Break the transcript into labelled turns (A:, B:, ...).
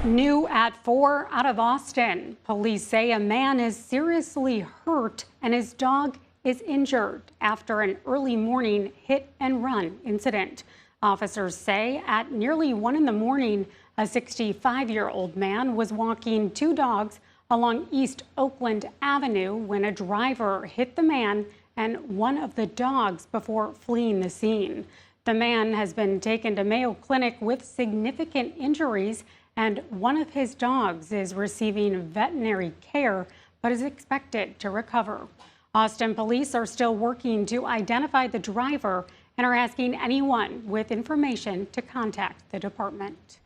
A: New at 4 out of Austin. Police say a man is seriously hurt and his dog is injured after an early morning hit and run incident. Officers say at nearly 1 in the morning, a 65-year-old man was walking two dogs along East Oakland Avenue when a driver hit the man and one of the dogs before fleeing the scene. The man has been taken to Mayo Clinic with significant injuries, and one of his dogs is receiving veterinary care but is expected to recover. Austin police are still working to identify the driver and are asking anyone with information to contact the department.